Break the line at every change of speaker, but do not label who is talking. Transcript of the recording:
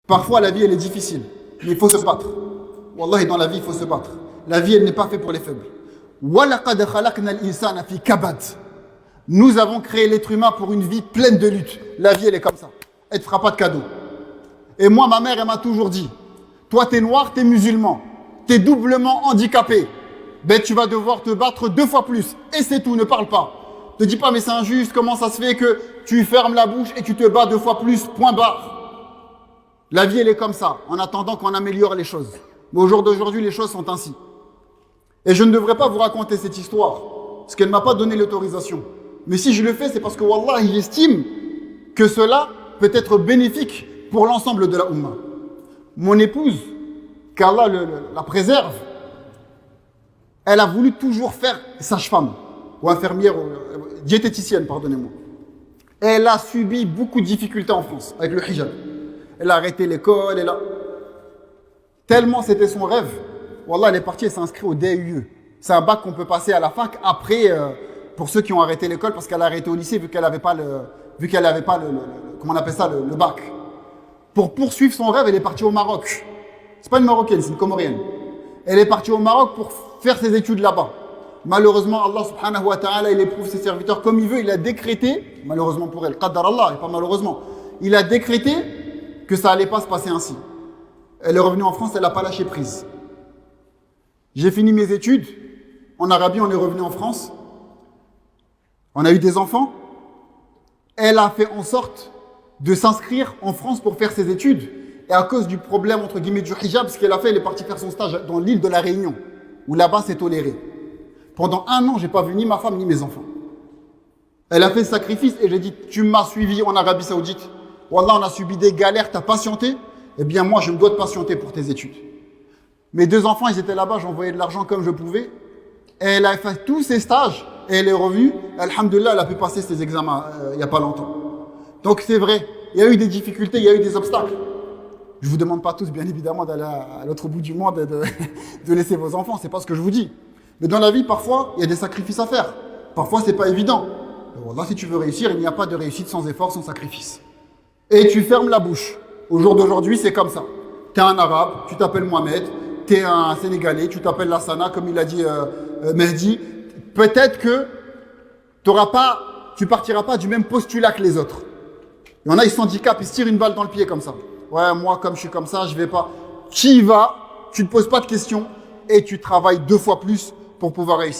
Parfois, la vie, elle est difficile, mais il faut se battre. Wallahi, dans la vie, il faut se battre. La vie, elle n'est pas faite pour les faibles. وَلَقَدْ خَلَقْنَا الْإِنسَانَ فِي كَبَدٍ. Nous avons créé l'être humain pour une vie pleine de luttes. La vie, elle est comme ça. Elle ne te fera pas de cadeau. Et moi, ma mère, elle m'a toujours dit, toi, t'es noir, t'es musulman, t'es doublement handicapé. Ben, tu vas devoir te battre 2 fois plus. Et c'est tout, ne parle pas. Ne dis pas, mais c'est injuste, comment ça se fait que tu fermes la bouche et tu te bats 2 fois plus, point barre. La vie, elle est comme ça, en attendant qu'on améliore les choses. Mais au jour d'aujourd'hui, les choses sont ainsi. Et je ne devrais pas vous raconter cette histoire, parce qu'elle ne m'a pas donné l'autorisation. Mais si je le fais, c'est parce que, Wallah, j'estime que cela peut être bénéfique pour l'ensemble de la Ummah. Mon épouse, qu'Allah la préserve, elle a voulu toujours faire sage-femme, ou infirmière, ou diététicienne, pardonnez-moi. Elle a subi beaucoup de difficultés en France, avec le hijab. Elle a arrêté l'école, elle a... Tellement c'était son rêve. Wallah, elle est partie, elle s'est inscrite au DUE. C'est un bac qu'on peut passer à la fac après, pour ceux qui ont arrêté l'école, parce qu'elle a arrêté au lycée vu qu'elle n'avait pas comment on appelle ça, le bac. Pour poursuivre son rêve, elle est partie au Maroc. C'est pas une Marocaine, c'est une Comorienne. Elle est partie au Maroc pour faire ses études là-bas. Malheureusement, Allah subhanahu wa ta'ala, il éprouve ses serviteurs comme il veut. Il a décrété, malheureusement pour elle, qadar Allah, et pas malheureusement, il a décrété que ça allait pas se passer ainsi. Elle est revenue en France, elle n'a pas lâché prise. J'ai fini mes études. En Arabie, on est revenu en France. On a eu des enfants. Elle a fait en sorte de s'inscrire en France pour faire ses études. Et à cause du problème, entre guillemets, du hijab, ce qu'elle a fait, elle est partie faire son stage dans l'île de la Réunion, où là-bas, c'est toléré. Pendant 1 an, je n'ai pas vu ni ma femme, ni mes enfants. Elle a fait ce sacrifice et j'ai dit, tu m'as suivi en Arabie Saoudite. Wallah, on a subi des galères, tu as patienté. Eh bien, moi, je me dois de patienter pour tes études. Mes 2 enfants, ils étaient là-bas, j'envoyais de l'argent comme je pouvais. Et elle a fait tous ses stages et elle est revenue. Alhamdoulilah, elle a pu passer ses examens il n'y a pas longtemps. Donc, c'est vrai, il y a eu des difficultés, il y a eu des obstacles. Je ne vous demande pas tous, bien évidemment, d'aller à l'autre bout du monde et de laisser vos enfants, c'est pas ce que je vous dis. Mais dans la vie, parfois, il y a des sacrifices à faire. Parfois, c'est pas évident. Wallah, si tu veux réussir, il n'y a pas de réussite sans effort, sans sacrifice. Et tu fermes la bouche. Au jour d'aujourd'hui, c'est comme ça. Tu es un arabe, tu t'appelles Mohamed, tu es un Sénégalais, tu t'appelles Lassana, comme il a dit Mehdi. Peut-être que tu partiras pas du même postulat que les autres. Il y en a, ils s'handicapent, ils se tirent une balle dans le pied comme ça. Ouais, moi, comme je suis comme ça, je vais pas. Tu y vas, tu ne te poses pas de questions et tu travailles 2 fois plus pour pouvoir réussir.